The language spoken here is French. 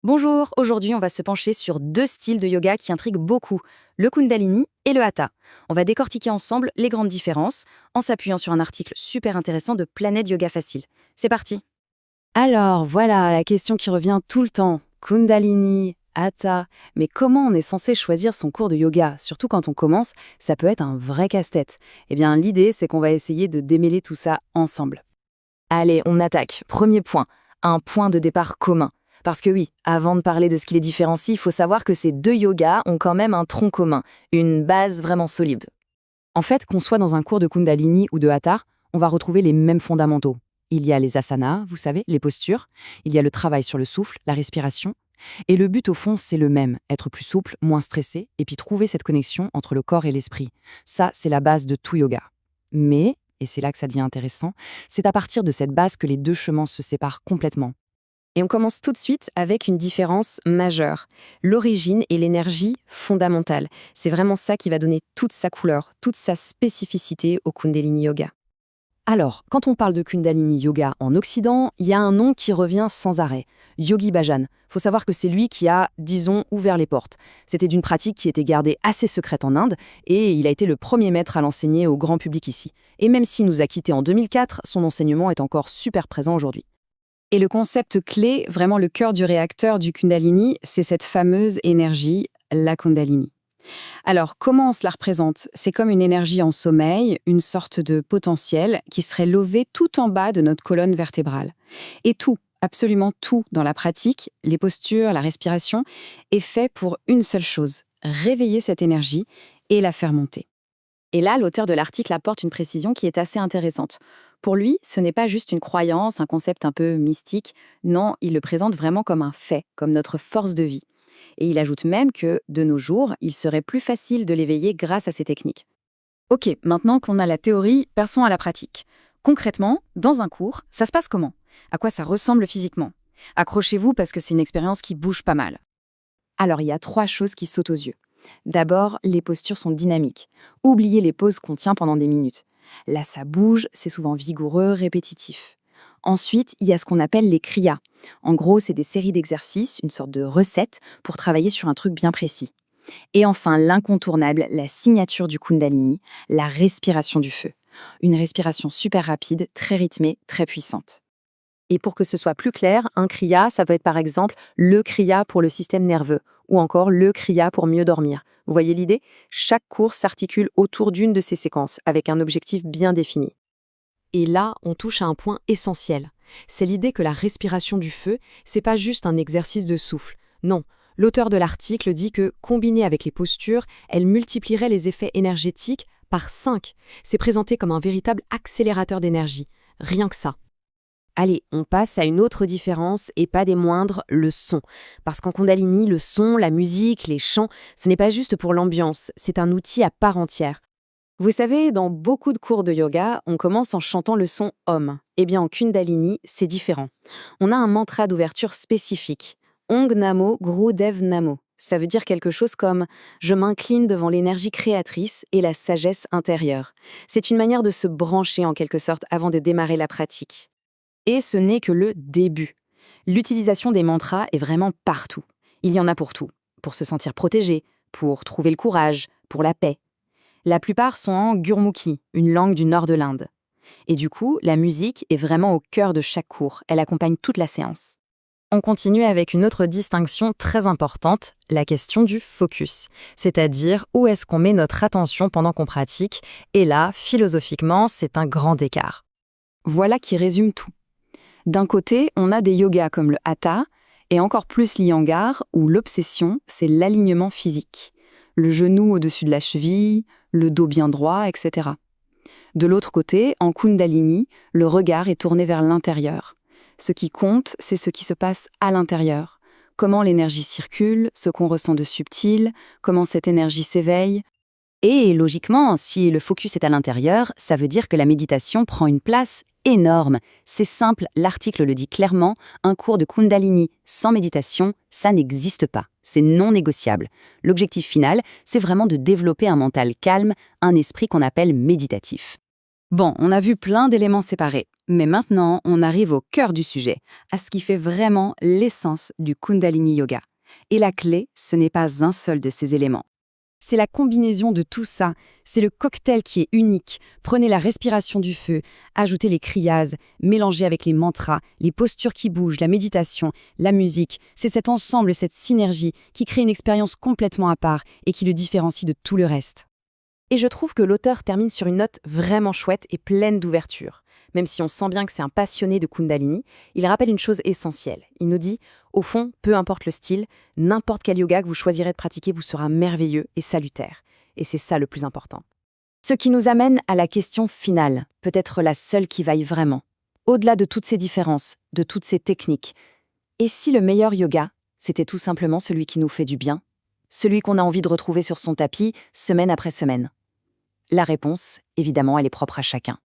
Bonjour, aujourd'hui on va se pencher sur deux styles de yoga qui intriguent beaucoup, le Kundalini et le Hatha. On va décortiquer ensemble les grandes différences en s'appuyant sur un article super intéressant de Planète Yoga Facile. C'est parti. Alors, voilà la question qui revient tout le temps. Kundalini, Hatha, mais comment on est censé choisir son cours de yoga? Surtout quand on commence, ça peut être un vrai casse-tête. Eh bien, l'idée, c'est qu'on va essayer de démêler tout ça ensemble. Allez, on attaque. Premier point, un point de départ commun. Parce que oui, avant de parler de ce qui les différencie, il faut savoir que ces deux yogas ont quand même un tronc commun, une base vraiment solide. En fait, qu'on soit dans un cours de Kundalini ou de Hatha, on va retrouver les mêmes fondamentaux. Il y a les asanas, vous savez, les postures, il y a le travail sur le souffle, la respiration. Et le but, au fond, c'est le même, être plus souple, moins stressé, et puis trouver cette connexion entre le corps et l'esprit. Ça, c'est la base de tout yoga. Mais, et c'est là que ça devient intéressant, c'est à partir de cette base que les deux chemins se séparent complètement. Et on commence tout de suite avec une différence majeure, l'origine et l'énergie fondamentale. C'est vraiment ça qui va donner toute sa couleur, toute sa spécificité au Kundalini Yoga. Alors, quand on parle de Kundalini Yoga en Occident, il y a un nom qui revient sans arrêt, Yogi Bhajan. Faut savoir que c'est lui qui a, disons, ouvert les portes. C'était d'une pratique qui était gardée assez secrète en Inde, et il a été le premier maître à l'enseigner au grand public ici. Et même s'il nous a quittés en 2004, son enseignement est encore super présent aujourd'hui. Et le concept clé, vraiment le cœur du réacteur du Kundalini, c'est cette fameuse énergie, la Kundalini. Alors, comment on se la représente? C'est comme une énergie en sommeil, une sorte de potentiel qui serait lové tout en bas de notre colonne vertébrale. Et tout, absolument tout dans la pratique, les postures, la respiration, est fait pour une seule chose, réveiller cette énergie et la faire monter. Et là, l'auteur de l'article apporte une précision qui est assez intéressante. Pour lui, ce n'est pas juste une croyance, un concept un peu mystique. Non, il le présente vraiment comme un fait, comme notre force de vie. Et il ajoute même que, de nos jours, il serait plus facile de l'éveiller grâce à ces techniques. Ok, maintenant qu'on a la théorie, passons à la pratique. Concrètement, dans un cours, ça se passe comment? À quoi ça ressemble physiquement? Accrochez-vous parce que c'est une expérience qui bouge pas mal. Alors, il y a trois choses qui sautent aux yeux. D'abord, les postures sont dynamiques. Oubliez les pauses qu'on tient pendant des minutes. Là, ça bouge, c'est souvent vigoureux, répétitif. Ensuite, il y a ce qu'on appelle les kriyas. En gros, c'est des séries d'exercices, une sorte de recette pour travailler sur un truc bien précis. Et enfin, l'incontournable, la signature du Kundalini, la respiration du feu. Une respiration super rapide, très rythmée, très puissante. Et pour que ce soit plus clair, un kriya, ça peut être par exemple le kriya pour le système nerveux, ou encore le kriya pour mieux dormir. Vous voyez l'idée? Chaque cours s'articule autour d'une de ces séquences, avec un objectif bien défini. Et là, on touche à un point essentiel. C'est l'idée que la respiration du feu, c'est pas juste un exercice de souffle. Non, l'auteur de l'article dit que, combinée avec les postures, elle multiplierait les effets énergétiques par 5. C'est présenté comme un véritable accélérateur d'énergie. Rien que ça. Allez, on passe à une autre différence, et pas des moindres, le son. Parce qu'en Kundalini, le son, la musique, les chants, ce n'est pas juste pour l'ambiance, c'est un outil à part entière. Vous savez, dans beaucoup de cours de yoga, on commence en chantant le son Om. Eh bien, en Kundalini, c'est différent. On a un mantra d'ouverture spécifique. Ong Namo Gru Dev Namo. Ça veut dire quelque chose comme « je m'incline devant l'énergie créatrice et la sagesse intérieure ». C'est une manière de se brancher en quelque sorte avant de démarrer la pratique. Et ce n'est que le début. L'utilisation des mantras est vraiment partout. Il y en a pour tout. Pour se sentir protégé, pour trouver le courage, pour la paix. La plupart sont en Gurmukhi, une langue du nord de l'Inde. Et du coup, la musique est vraiment au cœur de chaque cours. Elle accompagne toute la séance. On continue avec une autre distinction très importante, la question du focus. C'est-à-dire où est-ce qu'on met notre attention pendant qu'on pratique. Et là, philosophiquement, c'est un grand écart. Voilà qui résume tout. D'un côté, on a des yogas comme le Hatha, et encore plus l'Iyengar, où l'obsession, c'est l'alignement physique. Le genou au-dessus de la cheville, le dos bien droit, etc. De l'autre côté, en Kundalini, le regard est tourné vers l'intérieur. Ce qui compte, c'est ce qui se passe à l'intérieur. Comment l'énergie circule, ce qu'on ressent de subtil, comment cette énergie s'éveille. Et logiquement, si le focus est à l'intérieur, ça veut dire que la méditation prend une place énorme. C'est simple, l'article le dit clairement, un cours de Kundalini sans méditation, ça n'existe pas. C'est non négociable. L'objectif final, c'est vraiment de développer un mental calme, un esprit qu'on appelle méditatif. Bon, on a vu plein d'éléments séparés, mais maintenant, on arrive au cœur du sujet, à ce qui fait vraiment l'essence du Kundalini Yoga. Et la clé, ce n'est pas un seul de ces éléments. C'est la combinaison de tout ça, c'est le cocktail qui est unique. Prenez la respiration du feu, ajoutez les kriyas, mélangez avec les mantras, les postures qui bougent, la méditation, la musique. C'est cet ensemble, cette synergie qui crée une expérience complètement à part et qui le différencie de tout le reste. Et je trouve que l'auteur termine sur une note vraiment chouette et pleine d'ouverture. Même si on sent bien que c'est un passionné de Kundalini, il rappelle une chose essentielle. Il nous dit, au fond, peu importe le style, n'importe quel yoga que vous choisirez de pratiquer vous sera merveilleux et salutaire. Et c'est ça le plus important. Ce qui nous amène à la question finale, peut-être la seule qui vaille vraiment. Au-delà de toutes ces différences, de toutes ces techniques, et si le meilleur yoga, c'était tout simplement celui qui nous fait du bien? Celui qu'on a envie de retrouver sur son tapis, semaine après semaine? La réponse, évidemment, elle est propre à chacun.